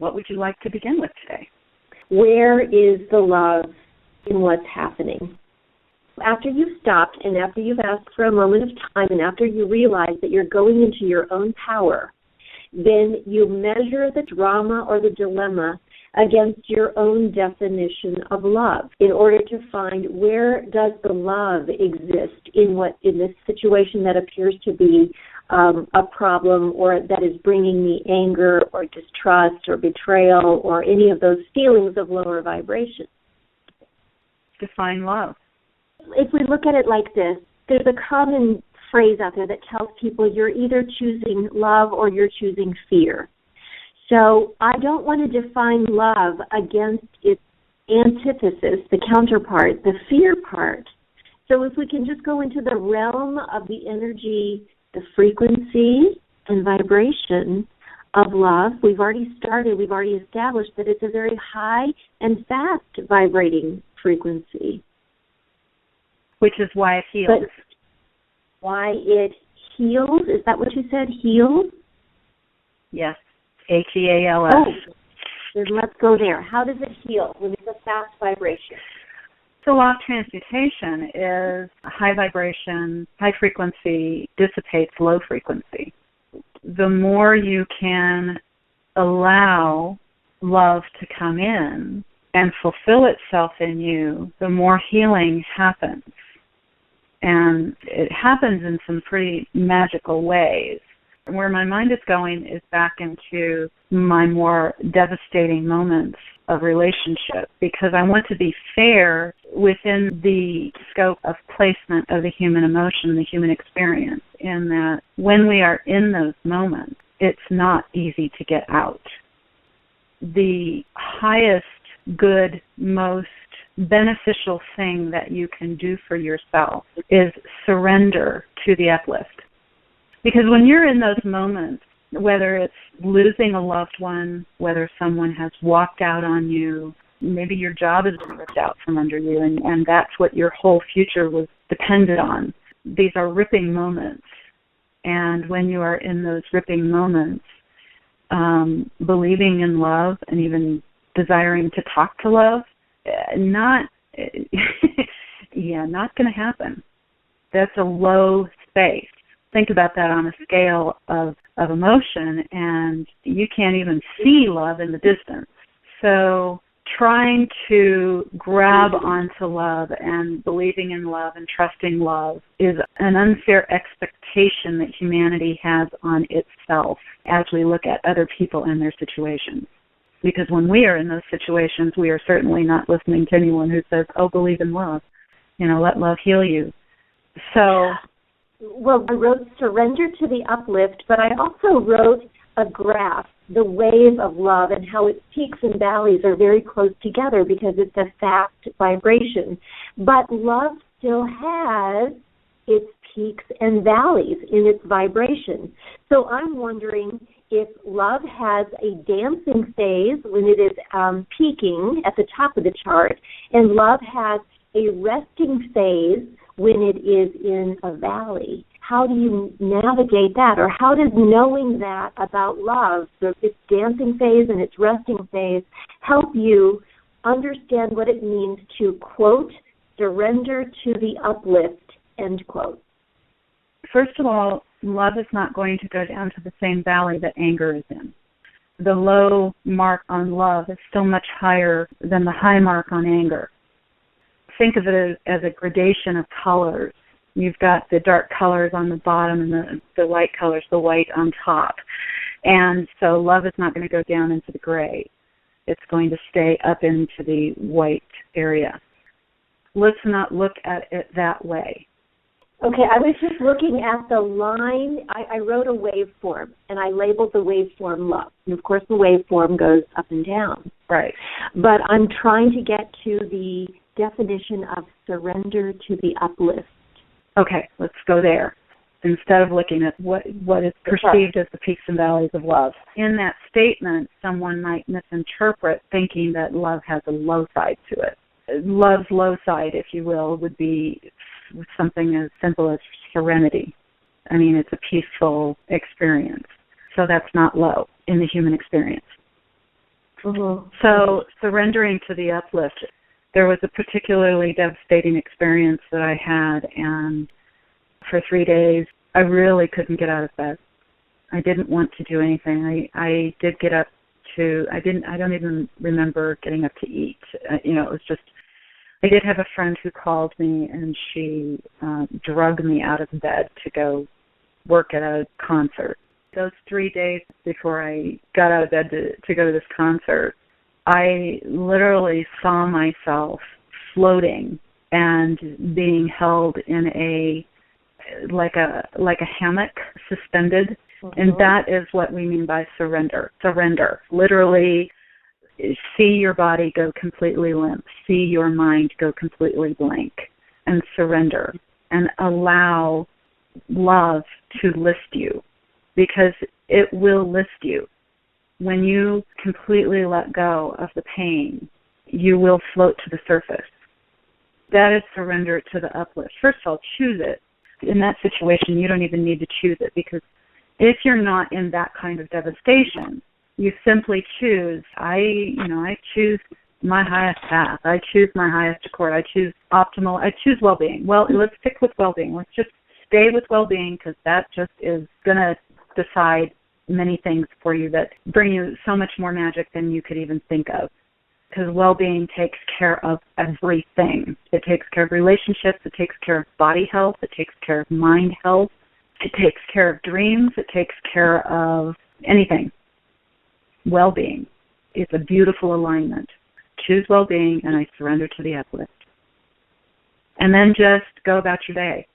what would you like to begin with today? Where is the love in what's happening? After you've stopped and after you've asked for a moment of time and after you realize that you're going into your own power, then you measure the drama or the dilemma against your own definition of love in order to find where does the love exist in this situation that appears to be a problem or that is bringing me anger or distrust or betrayal or any of those feelings of lower vibration. Define love. If we look at it like this, there's a common phrase out there that tells people you're either choosing love or you're choosing fear. So I don't want to define love against its antithesis, the counterpart, the fear part. So if we can just go into the realm of the energy, the frequency and vibration of love, we've already established that it's a very high and fast vibrating frequency. Which is why it heals. But why it heals? Is that what you said, heals? Yes, H-E-A-L-S. Oh, then let's go there. How does it heal when it's a fast vibration? So law of transmutation is high vibration, high frequency dissipates low frequency. The more you can allow love to come in and fulfill itself in you, the more healing happens. And it happens in some pretty magical ways. Where my mind is going is back into my more devastating moments of relationship, because I want to be fair within the scope of placement of the human emotion, the human experience, in that when we are in those moments, it's not easy to get out. The highest good, most beneficial thing that you can do for yourself is surrender to the uplift. Because when you're in those moments, whether it's losing a loved one, whether someone has walked out on you, maybe your job is ripped out from under you, and that's what your whole future was dependent on. These are ripping moments. And when you are in those ripping moments, believing in love and even desiring to talk to love, not going to happen. That's a low space. Think about that on a scale of emotion, and you can't even see love in the distance. So trying to grab onto love and believing in love and trusting love is an unfair expectation that humanity has on itself as we look at other people and their situations. Because when we are in those situations, we are certainly not listening to anyone who says, oh, believe in love. Let love heal you. So... Well, I wrote surrender to the uplift, but I also wrote a graph, the wave of love, and how its peaks and valleys are very close together because it's a fast vibration. But love still has its peaks and valleys in its vibration. So I'm wondering if love has a dancing phase when it is peaking at the top of the chart, and love has a resting phase when it is in a valley. How do you navigate that? Or how does knowing that about love, so its dancing phase and its resting phase, help you understand what it means to, quote, surrender to the uplift, end quote? First of all, love is not going to go down to the same valley that anger is in. The low mark on love is still much higher than the high mark on anger. Think of it as a gradation of colors. You've got the dark colors on the bottom and the light colors, the white on top. And so love is not going to go down into the gray. It's going to stay up into the white area. Let's not look at it that way. Okay, I was just looking at the line. I wrote a waveform, and I labeled the waveform love. And, of course, the waveform goes up and down. Right. But I'm trying to get to the definition of surrender to the uplift. Okay, let's go there. Instead of looking at what is perceived as the peaks and valleys of love. In that statement, someone might misinterpret thinking that love has a low side to it. Love's low side, if you will, would be something as simple as serenity. I mean, it's a peaceful experience. So that's not low in the human experience. So surrendering to the uplift, there was a particularly devastating experience that I had, and for 3 days, I really couldn't get out of bed. I didn't want to do anything. I did get up I don't even remember getting up to eat. It was just, I did have a friend who called me, and she drugged me out of bed to go work at a concert. Those 3 days before I got out of bed to go to this concert, I literally saw myself floating and being held in like a hammock, suspended. And that is what we mean by surrender. Surrender. Literally, see your body go completely limp. See your mind go completely blank. And surrender. And allow love to lift you. Because it will lift you. When you completely let go of the pain, you will float to the surface. That is surrender to the uplift. First of all, choose it. In that situation, you don't even need to choose it, because if you're not in that kind of devastation, you simply choose, I choose my highest path. I choose my highest accord. I choose optimal. I choose well-being. Well, let's stick with well-being. Let's just stay with well-being, because that just is going to decide many things for you that bring you so much more magic than you could even think of. Because well-being takes care of everything. It takes care of relationships. It takes care of body health. It takes care of mind health. It takes care of dreams. It takes care of anything. Well-being is a beautiful alignment. Choose well-being, and I surrender to the uplift. And then just go about your day.